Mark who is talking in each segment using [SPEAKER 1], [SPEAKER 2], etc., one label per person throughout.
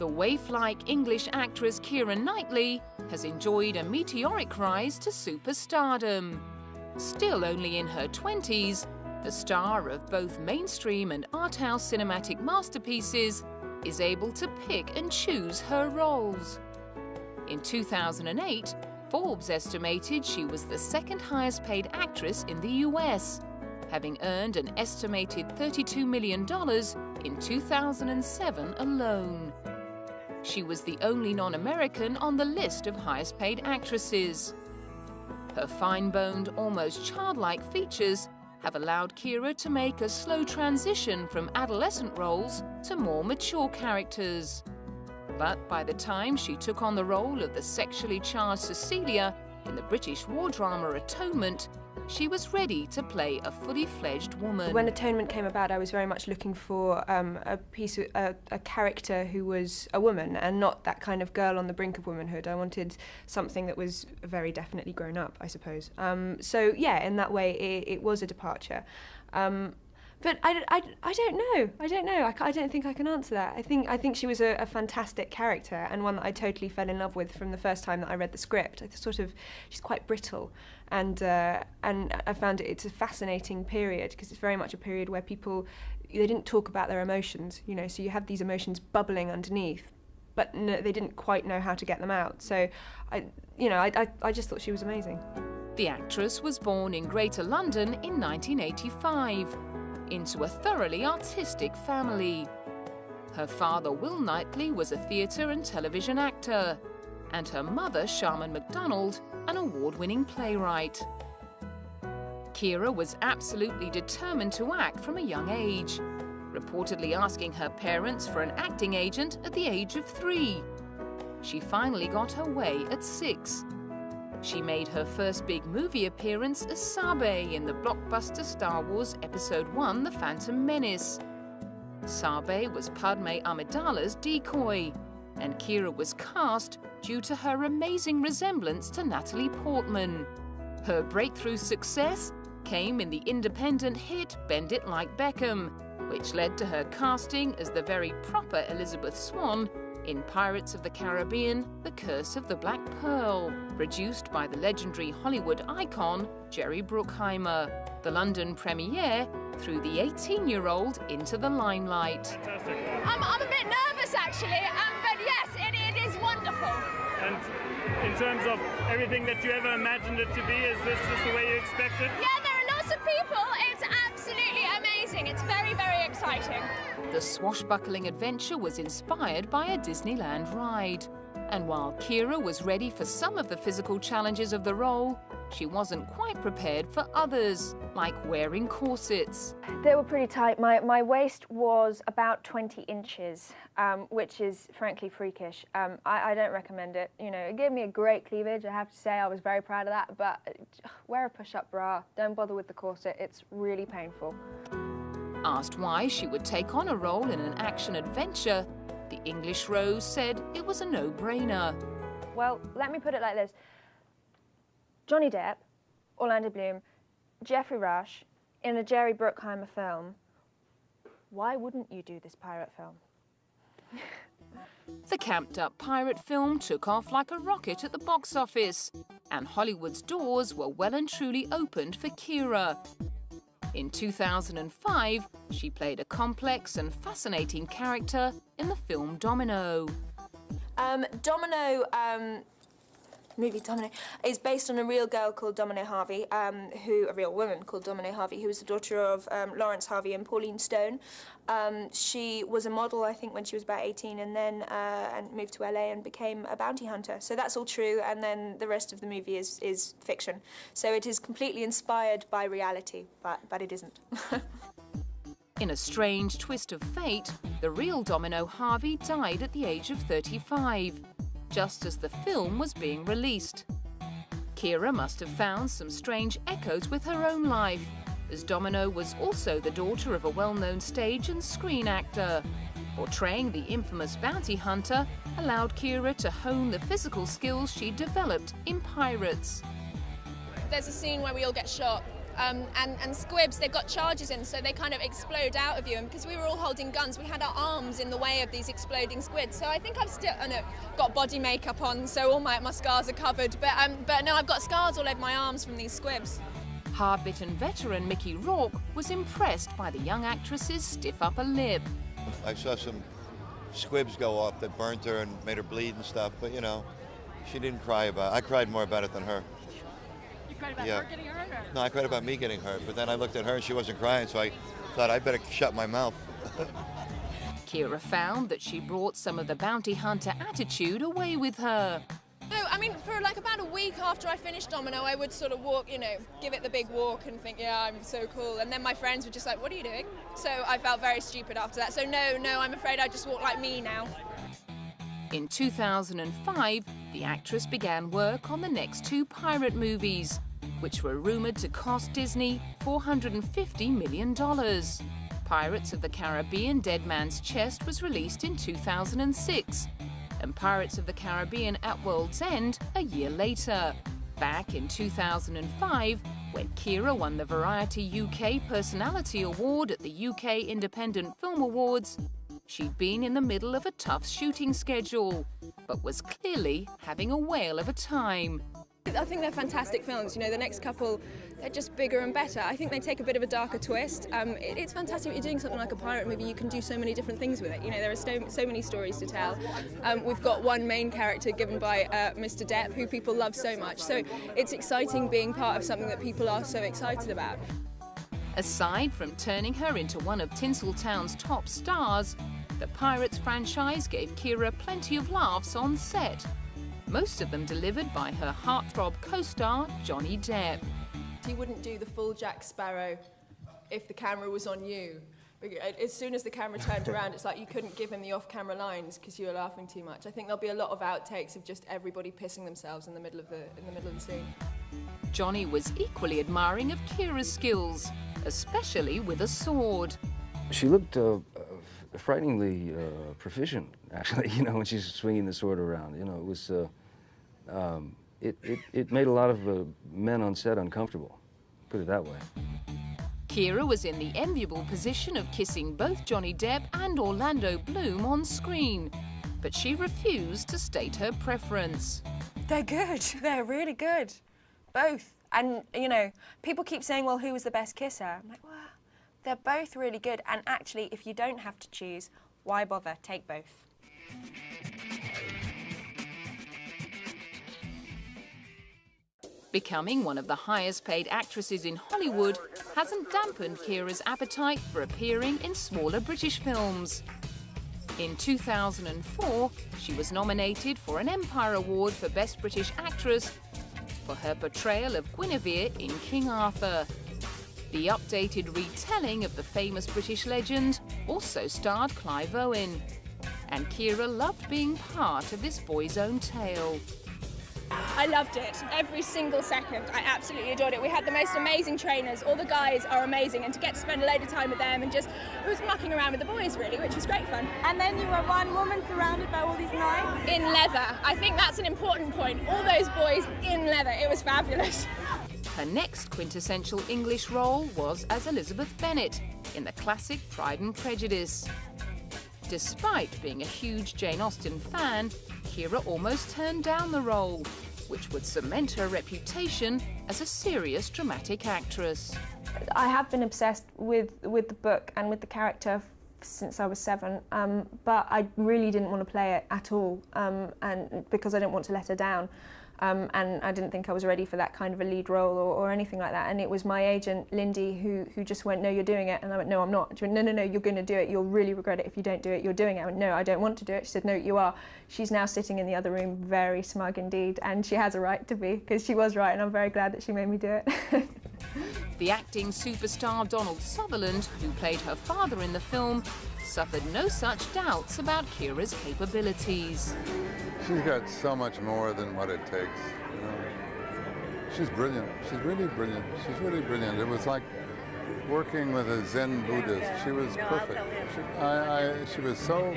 [SPEAKER 1] The waif-like English actress Keira Knightley has enjoyed a meteoric rise to superstardom. Still only in her 20s, the star of both mainstream and art house cinematic masterpieces is able to pick and choose her roles. In 2008, Forbes estimated she was the second highest paid actress in the US, having earned an estimated $32 million in 2007 alone. She was the only non-American on the list of highest paid actresses. Her fine-boned, almost childlike features have allowed Keira to make a slow transition from adolescent roles to more mature characters. But by the time she took on the role of the sexually charged Cecilia in the British war drama Atonement, she was ready to play a fully fledged woman.
[SPEAKER 2] When Atonement came about, I was very much looking for a character who was a woman and not that kind of girl on the brink of womanhood. I wanted something that was very definitely grown up, I suppose. So yeah, in that way, it was a departure. But I don't know. I don't think I can answer that. I think she was a fantastic character and one that I totally fell in love with from the first time that I read the script. She's quite brittle, and I found it's a fascinating period because it's very much a period where they didn't talk about their emotions, you know. So you have these emotions bubbling underneath, but they didn't quite know how to get them out. So I just thought she was amazing.
[SPEAKER 1] The actress was born in Greater London in 1985. Into a thoroughly artistic family. Her father, Will Knightley, was a theatre and television actor, and her mother, Sharman MacDonald, an award-winning playwright. Keira was absolutely determined to act from a young age, reportedly asking her parents for an acting agent at the age of 3. She finally got her way at 6. She made her first big movie appearance as Sabe in the blockbuster Star Wars Episode I, The Phantom Menace. Sabe was Padme Amidala's decoy, and Keira was cast due to her amazing resemblance to Natalie Portman. Her breakthrough success came in the independent hit Bend It Like Beckham, which led to her casting as the very proper Elizabeth Swann in Pirates of the Caribbean, The Curse of the Black Pearl, produced by the legendary Hollywood icon Jerry Bruckheimer. The London premiere threw the 18-year-old into the limelight.
[SPEAKER 3] I'm a bit nervous actually, but yes, it is wonderful.
[SPEAKER 4] And in terms of everything that you ever imagined it to be, is this just the way you expected?
[SPEAKER 3] Yeah, there are lots of people. It's absolutely amazing. It's very, very exciting.
[SPEAKER 1] The swashbuckling adventure was inspired by a Disneyland ride. And while Keira was ready for some of the physical challenges of the role, she wasn't quite prepared for others, like wearing corsets.
[SPEAKER 2] They were pretty tight. My waist was about 20 inches, which is frankly freakish. I don't recommend it. You know, it gave me a great cleavage, I have to say. I was very proud of that, but wear a push-up bra. Don't bother with the corset. It's really painful.
[SPEAKER 1] Asked why she would take on a role in an action-adventure, the English Rose said it was a no-brainer.
[SPEAKER 2] Well, let me put it like this. Johnny Depp, Orlando Bloom, Jeffrey Rush, in a Jerry Bruckheimer film. Why wouldn't you do this pirate film?
[SPEAKER 1] The camped-up pirate film took off like a rocket at the box office, and Hollywood's doors were well and truly opened for Keira. In 2005, she played a complex and fascinating character in the film Domino.
[SPEAKER 2] Movie Domino is based on a real girl called Domino Harvey, a real woman called Domino Harvey, who was the daughter of Lawrence Harvey and Pauline Stone. She was a model, I think, when she was about 18, and then moved to LA and became a bounty hunter. So that's all true, and then the rest of the movie is fiction. So it is completely inspired by reality, but it isn't.
[SPEAKER 1] In a strange twist of fate, the real Domino Harvey died at the age of 35. Just as the film was being released. Keira must have found some strange echoes with her own life, as Domino was also the daughter of a well-known stage and screen actor. Portraying the infamous bounty hunter allowed Keira to hone the physical skills she developed in Pirates.
[SPEAKER 3] There's a scene where we all get shot, and squibs, they've got charges in, so they kind of explode out of you. And because we were all holding guns, we had our arms in the way of these exploding squids. So I think I've still got body makeup on, so all my scars are covered. But no, I've got scars all over my arms from these squibs.
[SPEAKER 1] Hard-bitten veteran Mickey Rourke was impressed by the young actress's stiff upper lip.
[SPEAKER 5] I saw some squibs go off that burnt her and made her bleed and stuff, but you know, she didn't cry about it. I cried more about it than her.
[SPEAKER 3] You cried about her getting hurt?
[SPEAKER 5] No, I cried about me getting hurt, but then I looked at her and she wasn't crying, so I thought I better shut my mouth.
[SPEAKER 1] Keira found that she brought some of the bounty hunter attitude away with her.
[SPEAKER 3] No, I mean, for like about a week after I finished Domino, I would sort of walk, you know, give it the big walk and think, yeah, I'm so cool. And then my friends were just like, what are you doing? So I felt very stupid after that. So no, I'm afraid I just walk like me now.
[SPEAKER 1] In 2005, the actress began work on the next 2 pirate movies, which were rumoured to cost Disney $450 million. Pirates of the Caribbean: Dead Man's Chest was released in 2006, and Pirates of the Caribbean: At World's End a year later. Back in 2005, when Keira won the Variety UK Personality Award at the UK Independent Film Awards, she'd been in the middle of a tough shooting schedule, but was clearly having a whale of a time.
[SPEAKER 3] I think they're fantastic films. You know, the next couple, they're just bigger and better. I think they take a bit of a darker twist. It's fantastic. If you're doing something like a pirate movie, you can do so many different things with it. You know, there are so many stories to tell. We've got one main character given by Mr. Depp, who people love so much. So it's exciting being part of something that people are so excited about.
[SPEAKER 1] Aside from turning her into one of Tinseltown's top stars, the Pirates franchise gave Keira plenty of laughs on set. Most of them delivered by her heartthrob co-star, Johnny Depp.
[SPEAKER 3] You wouldn't do the full Jack Sparrow if the camera was on you. As soon as the camera turned around, it's like you couldn't give him the off-camera lines because you were laughing too much. I think there'll be a lot of outtakes of just everybody pissing themselves in the middle of the scene.
[SPEAKER 1] Johnny was equally admiring of Keira's skills, especially with a sword.
[SPEAKER 6] She looked frighteningly proficient, actually, you know, when she's swinging the sword around. You know, it was, it made a lot of men on set uncomfortable, put it that way.
[SPEAKER 1] Keira was in the enviable position of kissing both Johnny Depp and Orlando Bloom on screen, but she refused to state her preference.
[SPEAKER 2] They're good. They're really good. Both. And, you know, people keep saying, well, who was the best kisser? I'm like, well, they're both really good. And actually, if you don't have to choose, why bother? Take both.
[SPEAKER 1] Becoming one of the highest-paid actresses in Hollywood hasn't dampened Keira's appetite for appearing in smaller British films. In 2004, she was nominated for an Empire Award for Best British Actress for her portrayal of Guinevere in King Arthur. The updated retelling of the famous British legend also starred Clive Owen, and Keira loved being part of this boy's own tale.
[SPEAKER 3] I loved it, every single second. I absolutely adored it. We had the most amazing trainers. All the guys are amazing, and to get to spend a load of time with them and just, it was mucking around with the boys really, which was great fun.
[SPEAKER 7] And then you were one woman surrounded by all these knights?
[SPEAKER 3] In leather. I think that's an important point. All those boys in leather. It was fabulous.
[SPEAKER 1] Her next quintessential English role was as Elizabeth Bennet in the classic Pride and Prejudice. Despite being a huge Jane Austen fan, Keira almost turned down the role, which would cement her reputation as a serious dramatic actress.
[SPEAKER 2] I have been obsessed with the book and with the character since I was 7, but I really didn't want to play it at all, and because I didn't want to let her down. And I didn't think I was ready for that kind of a lead role or anything like that. And it was my agent, Lindy, who just went, no, you're doing it. And I went, no, I'm not. She went, no, you're going to do it. You'll really regret it if you don't do it. You're doing it. I went, no, I don't want to do it. She said, no, you are. She's now sitting in the other room, very smug indeed. And she has a right to be, because she was right. And I'm very glad that she made me do it.
[SPEAKER 1] The acting superstar Donald Sutherland, who played her father in the film, suffered no such doubts about Keira's capabilities.
[SPEAKER 8] She's got so much more than what it takes. You know? She's brilliant. She's really brilliant. She's really brilliant. It was like working with a Zen Buddhist. She was perfect. She was so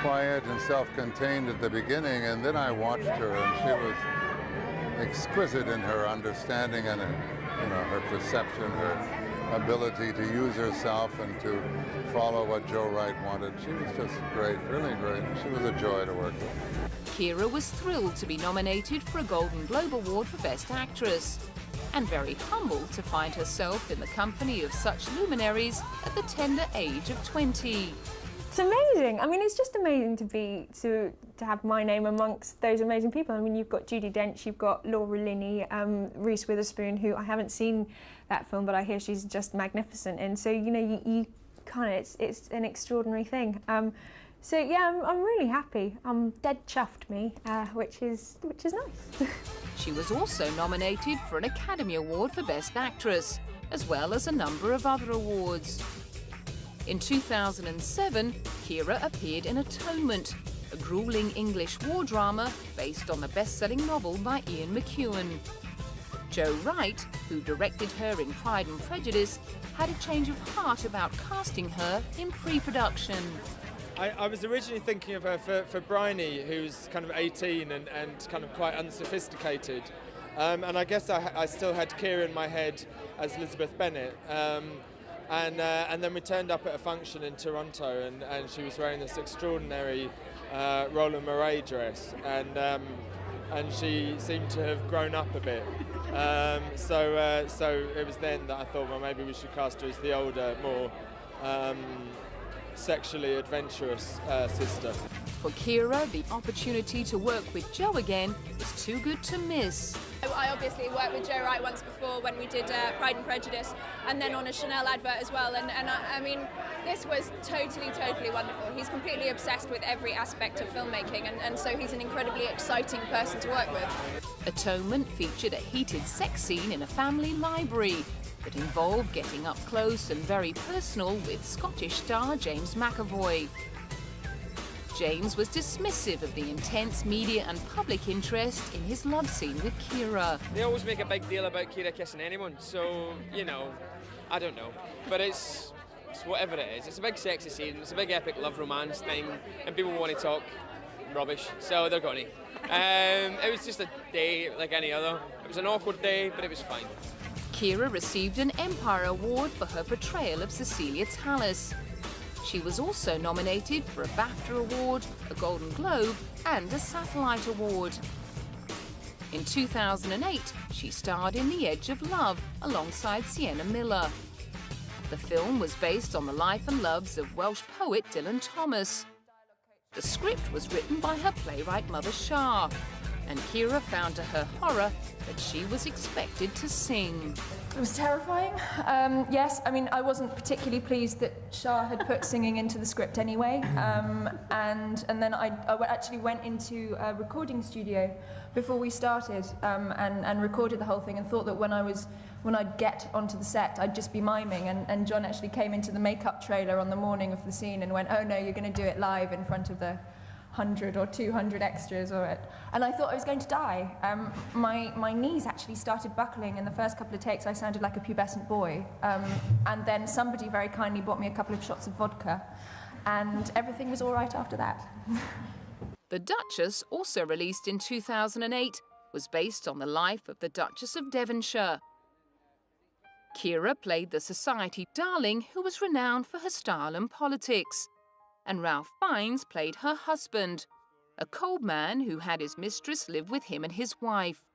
[SPEAKER 8] quiet and self-contained at the beginning, and then I watched her, and she was exquisite in her understanding and you know, her perception, her ability to use herself and to follow what Joe Wright wanted. She was just great, really great. She was a joy to work with.
[SPEAKER 1] Keira was thrilled to be nominated for a Golden Globe Award for Best Actress, and very humbled to find herself in the company of such luminaries at the tender age of 20.
[SPEAKER 7] It's amazing. I mean, it's just amazing to have my name amongst those amazing people. I mean, you've got Judi Dench, you've got Laura Linney, Reese Witherspoon, who I haven't seen that film, but I hear she's just magnificent. And so, you know, you kind of, it's an extraordinary thing. So yeah, I'm really happy. I'm dead chuffed, me, which is nice.
[SPEAKER 1] She was also nominated for an Academy Award for Best Actress, as well as a number of other awards. In 2007, Keira appeared in Atonement, a grueling English war drama based on the best-selling novel by Ian McEwan. Joe Wright, who directed her in Pride and Prejudice, had a change of heart about casting her in pre-production.
[SPEAKER 9] I was originally thinking of her for Bryony, who's kind of 18 and kind of quite unsophisticated. And I guess I still had Keira in my head as Elizabeth Bennet. And then we turned up at a function in Toronto, and she was wearing this extraordinary Roland Mouret dress, and she seemed to have grown up a bit. So it was then that I thought, well, maybe we should cast her as the older, more sexually adventurous sister.
[SPEAKER 1] For Keira, the opportunity to work with Joe again was too good to miss.
[SPEAKER 3] I obviously worked with Joe Wright once before when we did Pride and Prejudice, and then on a Chanel advert as well, and I mean, this was totally wonderful. He's completely obsessed with every aspect of filmmaking, and so he's an incredibly exciting person to work with.
[SPEAKER 1] Atonement featured a heated sex scene in a family library that involved getting up close and very personal with Scottish star James McAvoy. James was dismissive of the intense media and public interest in his love scene with Keira.
[SPEAKER 10] They always make a big deal about Keira kissing anyone, so, you know, I don't know. But it's whatever it is. It's a big sexy scene, it's a big epic love romance thing, and people want to talk rubbish, so they're going to. It was just a day like any other. It was an awkward day, but it was fine.
[SPEAKER 1] Keira received an Empire Award for her portrayal of Cecilia Tallis. She was also nominated for a BAFTA Award, a Golden Globe, and a Satellite Award. In 2008, she starred in The Edge of Love alongside Sienna Miller. The film was based on the life and loves of Welsh poet Dylan Thomas. The script was written by her playwright Mother Shah, and Keira found to her horror that she was expected to sing.
[SPEAKER 11] It was terrifying. Yes, I mean, I wasn't particularly pleased that Shah had put singing into the script anyway. And then I actually went into a recording studio before we started and recorded the whole thing, and thought that when I'd get onto the set, I'd just be miming. And John actually came into the makeup trailer on the morning of the scene and went, "Oh no, you're going to do it live in front of the 100 or 200 extras," and I thought I was going to die. My knees actually started buckling in the first couple of takes. I sounded like a pubescent boy. And then somebody very kindly bought me a couple of shots of vodka, and everything was all right after that.
[SPEAKER 1] The Duchess, also released in 2008, was based on the life of the Duchess of Devonshire. Keira played the society darling who was renowned for her style and politics. And Ralph Fiennes played her husband, a cold man who had his mistress live with him and his wife.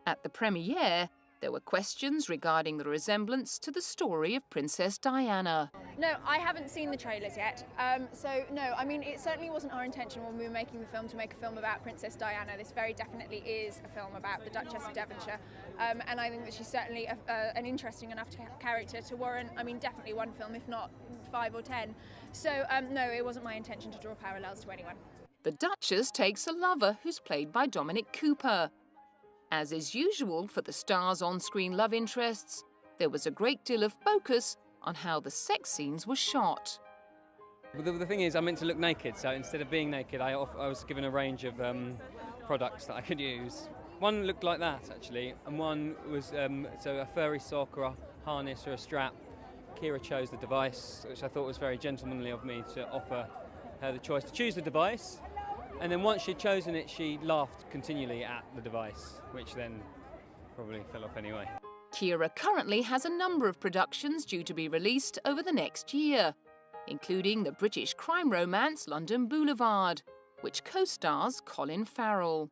[SPEAKER 1] At the premiere, there were questions regarding the resemblance to the story of Princess Diana.
[SPEAKER 3] No, I haven't seen the trailers yet, so no, I mean, it certainly wasn't our intention when we were making the film to make a film about Princess Diana. This very definitely is a film about the Duchess of Devonshire, and I think that she's certainly an interesting enough character to warrant, I mean, definitely one film, if not 5 or 10. So no, it wasn't my intention to draw parallels to anyone.
[SPEAKER 1] The Duchess takes a lover who's played by Dominic Cooper. As is usual for the star's on-screen love interests, there was a great deal of focus on how the sex scenes were shot.
[SPEAKER 12] The thing is, I meant to look naked, so instead of being naked, I was given a range of products that I could use. One looked like that, actually, and one was so a furry sock or a harness or a strap. Keira chose the device, which I thought was very gentlemanly of me to offer her the choice to choose the device. And then once she'd chosen it, she laughed continually at the device, which then probably fell off anyway.
[SPEAKER 1] Keira currently has a number of productions due to be released over the next year, including the British crime romance London Boulevard, which co-stars Colin Farrell.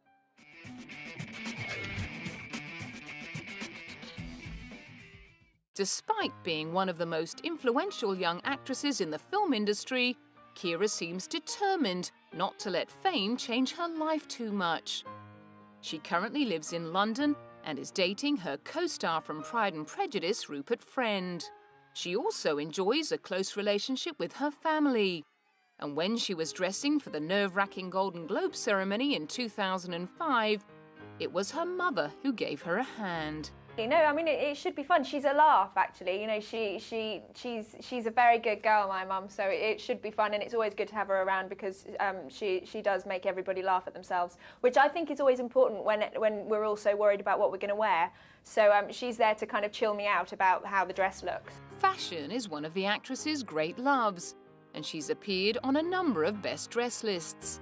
[SPEAKER 1] Despite being one of the most influential young actresses in the film industry, Keira seems determined not to let fame change her life too much. She currently lives in London and is dating her co-star from Pride and Prejudice, Rupert Friend. She also enjoys a close relationship with her family. And when she was dressing for the nerve-wracking Golden Globe ceremony in 2005, it was her mother who gave her a hand.
[SPEAKER 7] No, I mean, it should be fun. She's a laugh, actually. You know, she's a very good girl, my mum, so it should be fun, and it's always good to have her around because she does make everybody laugh at themselves, which I think is always important when we're all so worried about what we're going to wear. So she's there to kind of chill me out about how the dress looks.
[SPEAKER 1] Fashion is one of the actress's great loves, and she's appeared on a number of best dress lists.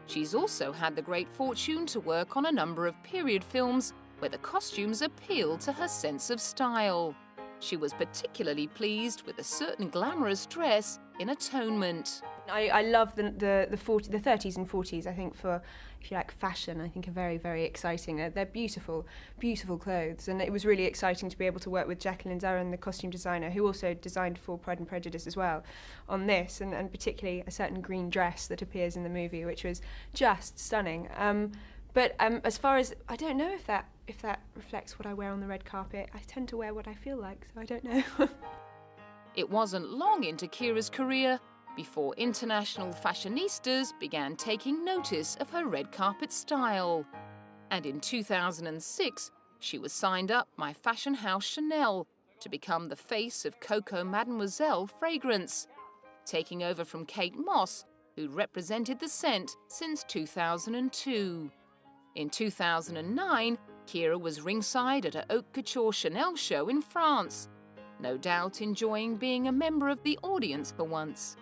[SPEAKER 1] She's also had the great fortune to work on a number of period films where the costumes appeal to her sense of style. She was particularly pleased with a certain glamorous dress in Atonement.
[SPEAKER 2] I love the 30s and 40s, I think, for, if you like, fashion, I think are very, very exciting. They're beautiful, beautiful clothes, and it was really exciting to be able to work with Jacqueline Zarin, the costume designer, who also designed for Pride and Prejudice as well, on this, and particularly a certain green dress that appears in the movie, which was just stunning. But as far as, I don't know if that reflects what I wear on the red carpet. I tend to wear what I feel like, so I don't know.
[SPEAKER 1] It wasn't long into Keira's career before international fashionistas began taking notice of her red carpet style. And in 2006, she was signed up by fashion house Chanel to become the face of Coco Mademoiselle fragrance, taking over from Kate Moss, who'd represented the scent since 2002. In 2009, Keira was ringside at a haute couture Chanel show in France, no doubt enjoying being a member of the audience for once.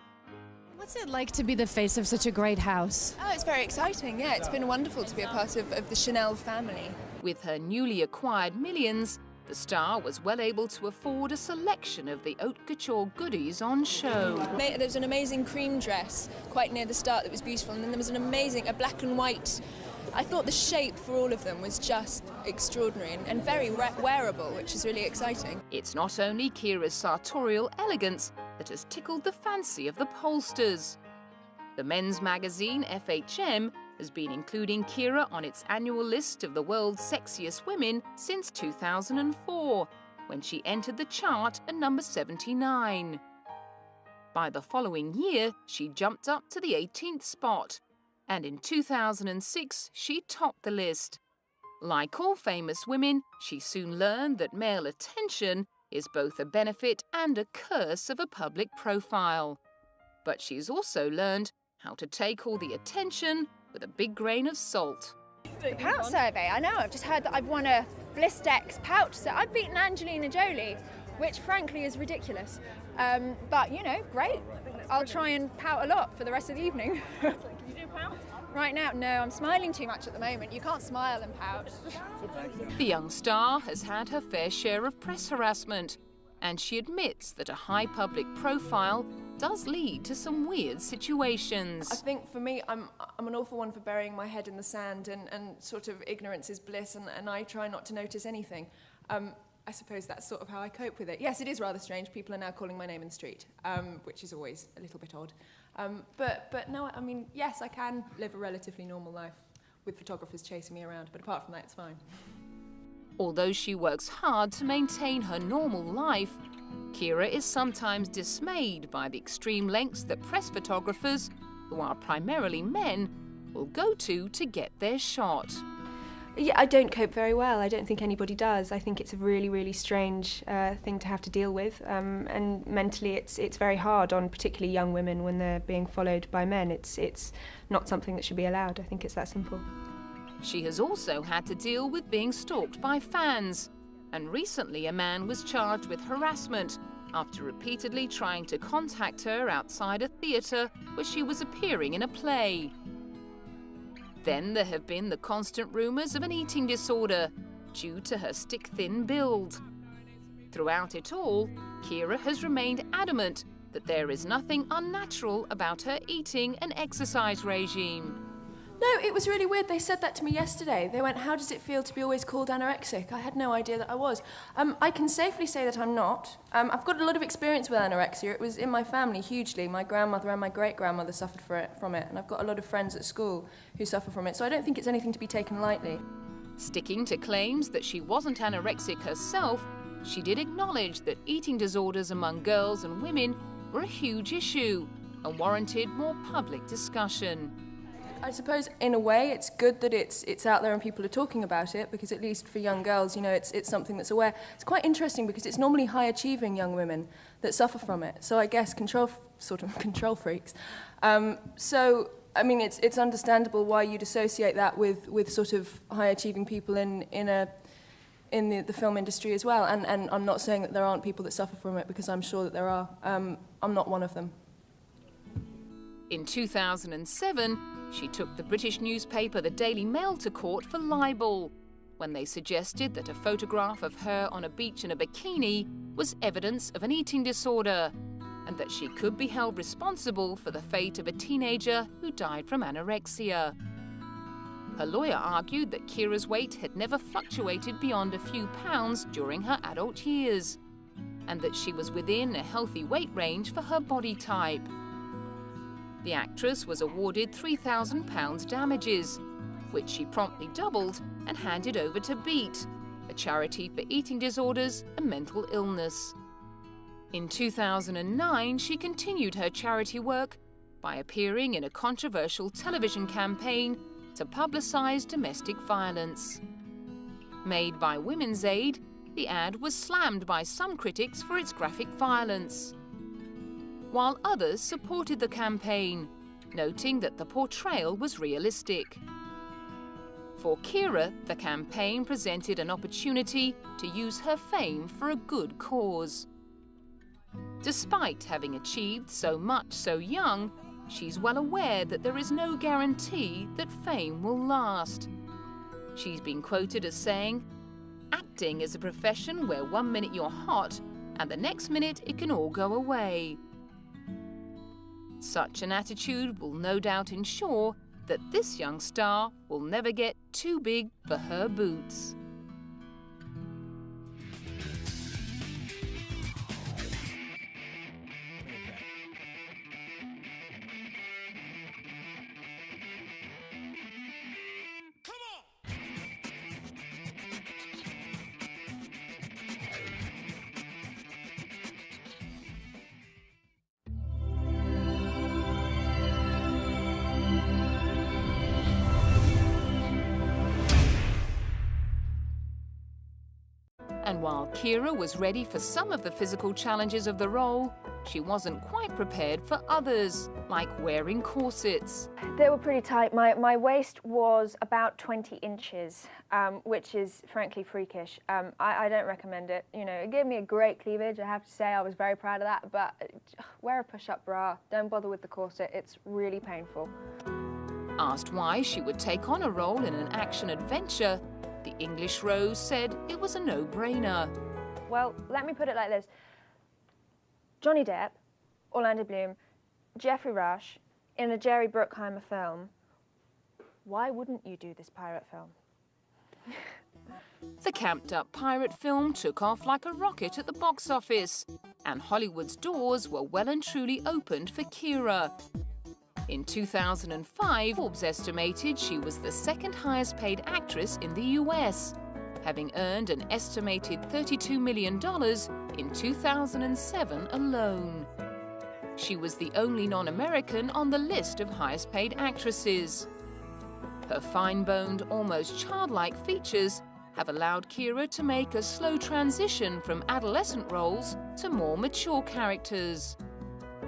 [SPEAKER 13] What's it like to be the face of such a great house?
[SPEAKER 3] Oh, it's very exciting, yeah. It's been wonderful to be a part of the Chanel family.
[SPEAKER 1] With her newly acquired millions, the star was well able to afford a selection of the haute couture goodies on show.
[SPEAKER 3] There was an amazing cream dress quite near the start that was beautiful, and then there was a black and white. I thought the shape for all of them was just extraordinary and very wearable, which is really exciting.
[SPEAKER 1] It's not only Keira's sartorial elegance that has tickled the fancy of the pollsters. The men's magazine FHM has been including Keira on its annual list of the world's sexiest women since 2004, when she entered the chart at number 79. By the following year, she jumped up to the 18th spot, and in 2006, she topped the list. Like all famous women, she soon learned that male attention is both a benefit and a curse of a public profile. But she's also learned how to take all the attention with a big grain of salt.
[SPEAKER 14] The pout survey, I know, I've just heard that I've won a Blistex pouch, so I've beaten Angelina Jolie, which frankly is ridiculous. But, you know, great. I'll try and pout a lot for the rest of the evening.
[SPEAKER 15] Can you do pout?
[SPEAKER 14] Right now, no, I'm smiling too much at the moment. You can't smile and pout.
[SPEAKER 1] The young star has had her fair share of press harassment, and she admits that a high public profile does lead to some weird situations.
[SPEAKER 11] I think for me, I'm an awful one for burying my head in the sand, and sort of ignorance is bliss, and I try not to notice anything. I suppose that's sort of how I cope with it. Yes, it is rather strange. People are now calling my name in the street, which is always a little bit odd. But no, I mean, yes, I can live a relatively normal life with photographers chasing me around, but apart from that, it's fine.
[SPEAKER 1] Although she works hard to maintain her normal life, Keira is sometimes dismayed by the extreme lengths that press photographers, who are primarily men, will go to get their shot.
[SPEAKER 2] Yeah, I don't cope very well. I don't think anybody does. I think it's a really, really strange thing to have to deal with, and mentally it's very hard on particularly young women when they're being followed by men. It's not something that should be allowed. I think it's that simple.
[SPEAKER 1] She has also had to deal with being stalked by fans, and recently a man was charged with harassment after repeatedly trying to contact her outside a theatre where she was appearing in a play. Then there have been the constant rumours of an eating disorder due to her stick-thin build. Throughout it all, Keira has remained adamant that there is nothing unnatural about her eating and exercise regime.
[SPEAKER 11] No, it was really weird. They said that to me yesterday. They went, "How does it feel to be always called anorexic?" I had no idea that I was. I can safely say that I'm not. I've got a lot of experience with anorexia. It was in my family hugely. My grandmother and my great-grandmother suffered from it, and I've got a lot of friends at school who suffer from it, so I don't think it's anything to be taken lightly.
[SPEAKER 1] Sticking to claims that she wasn't anorexic herself, she did acknowledge that eating disorders among girls and women were a huge issue and warranted more public discussion.
[SPEAKER 11] I suppose, in a way, it's good that it's out there and people are talking about it, because at least for young girls, you know, it's something that's aware. It's quite interesting because it's normally high-achieving young women that suffer from it. So I guess control freaks. So, I mean, it's understandable why you'd associate that with sort of high-achieving people in the film industry as well. And I'm not saying that there aren't people that suffer from it, because I'm sure that there are. I'm not one of them.
[SPEAKER 1] In 2007, she took the British newspaper The Daily Mail to court for libel, when they suggested that a photograph of her on a beach in a bikini was evidence of an eating disorder, and that she could be held responsible for the fate of a teenager who died from anorexia. Her lawyer argued that Keira's weight had never fluctuated beyond a few pounds during her adult years, and that she was within a healthy weight range for her body type. The actress was awarded £3,000 damages, which she promptly doubled and handed over to BEAT, a charity for eating disorders and mental illness. In 2009, she continued her charity work by appearing in a controversial television campaign to publicise domestic violence. Made by Women's Aid, the ad was slammed by some critics for its graphic violence, while others supported the campaign, noting that the portrayal was realistic. For Keira, the campaign presented an opportunity to use her fame for a good cause. Despite having achieved so much so young, she's well aware that there is no guarantee that fame will last. She's been quoted as saying, "Acting is a profession where one minute you're hot and the next minute it can all go away." Such an attitude will no doubt ensure that this young star will never get too big for her boots. And while Keira was ready for some of the physical challenges of the role, she wasn't quite prepared for others, like wearing corsets.
[SPEAKER 7] They were pretty tight. My waist was about 20 inches, which is frankly freakish. I don't recommend it. You know, it gave me a great cleavage, I have to say. I was very proud of that, but wear a push-up bra. Don't bother with the corset. It's really painful.
[SPEAKER 1] Asked why she would take on a role in an action-adventure, the English Rose said it was a no-brainer.
[SPEAKER 7] Well, let me put it like this. Johnny Depp, Orlando Bloom, Jeffrey Rush, in a Jerry Bruckheimer film. Why wouldn't you do this pirate film?
[SPEAKER 1] The camped-up pirate film took off like a rocket at the box office, and Hollywood's doors were well and truly opened for Keira. In 2005, Forbes estimated she was the second highest paid actress in the US, having earned an estimated $32 million in 2007 alone. She was the only non-American on the list of highest paid actresses. Her fine-boned, almost childlike features have allowed Keira to make a slow transition from adolescent roles to more mature characters.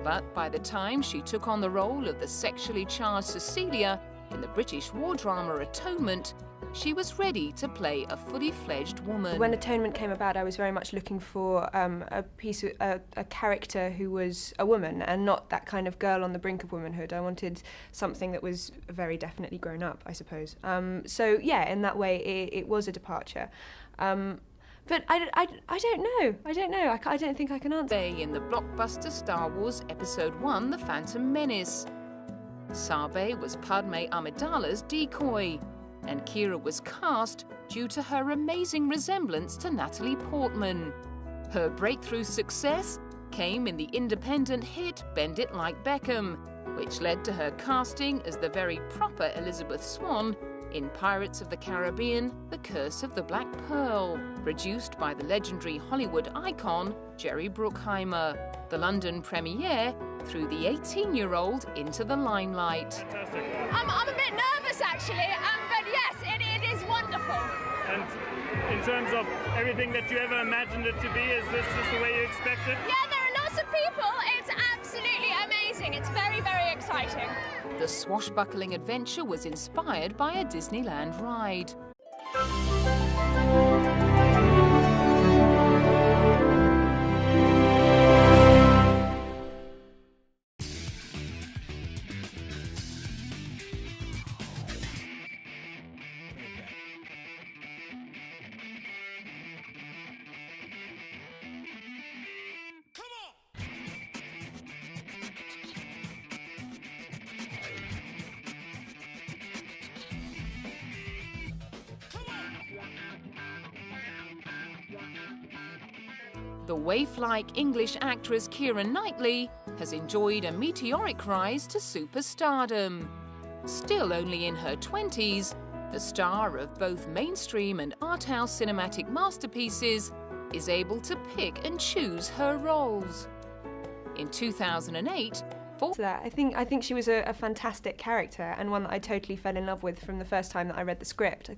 [SPEAKER 1] But by the time she took on the role of the sexually charged Cecilia in the British war drama Atonement, she was ready to play a fully fledged woman.
[SPEAKER 2] When Atonement came about, I was very much looking for a character who was a woman and not that kind of girl on the brink of womanhood. I wanted something that was very definitely grown up, I suppose. So yeah, in that way, it was a departure. But I don't know. I don't know. I don't think I can answer.
[SPEAKER 1] In the blockbuster Star Wars Episode 1, The Phantom Menace. Sabe was Padme Amidala's decoy, and Keira was cast due to her amazing resemblance to Natalie Portman. Her breakthrough success came in the independent hit Bend It Like Beckham, which led to her casting as the very proper Elizabeth Swann in Pirates of the Caribbean, The Curse of the Black Pearl, produced by the legendary Hollywood icon Jerry Bruckheimer. The London premiere threw the 18-year-old into the limelight.
[SPEAKER 14] I'm a bit nervous actually, but yes, it is wonderful.
[SPEAKER 4] And in terms of everything that you ever imagined it to be, is this just the way you expect it?
[SPEAKER 14] Yeah, there are lots of people. It's absolutely amazing. It's very, very exciting.
[SPEAKER 1] The swashbuckling adventure was inspired by a Disneyland ride. The waif-like English actress Keira Knightley has enjoyed a meteoric rise to superstardom. Still only in her 20s, the star of both mainstream and art house cinematic masterpieces is able to pick and choose her roles. In 2008,
[SPEAKER 2] I think she was a fantastic character, and one that I totally fell in love with from the first time that I read the script.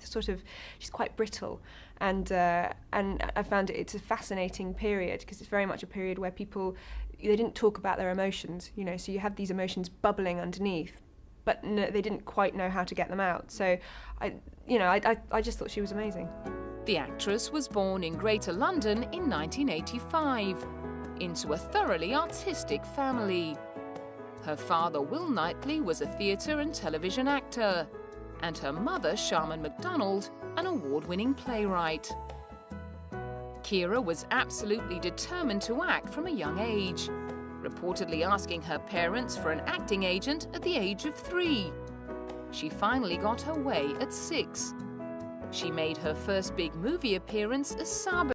[SPEAKER 2] She's quite brittle, and I found it's a fascinating period because it's very much a period where they didn't talk about their emotions, you know. So you had these emotions bubbling underneath, but no, they didn't quite know how to get them out. So I just thought she was amazing.
[SPEAKER 1] The actress was born in Greater London in 1985 into a thoroughly artistic family. Her father, Will Knightley, was a theatre and television actor, and her mother, Sharman MacDonald, an award-winning playwright. Keira was absolutely determined to act from a young age, reportedly asking her parents for an acting agent at the age of 3. She finally got her way at 6. She made her first big movie appearance as Sabe.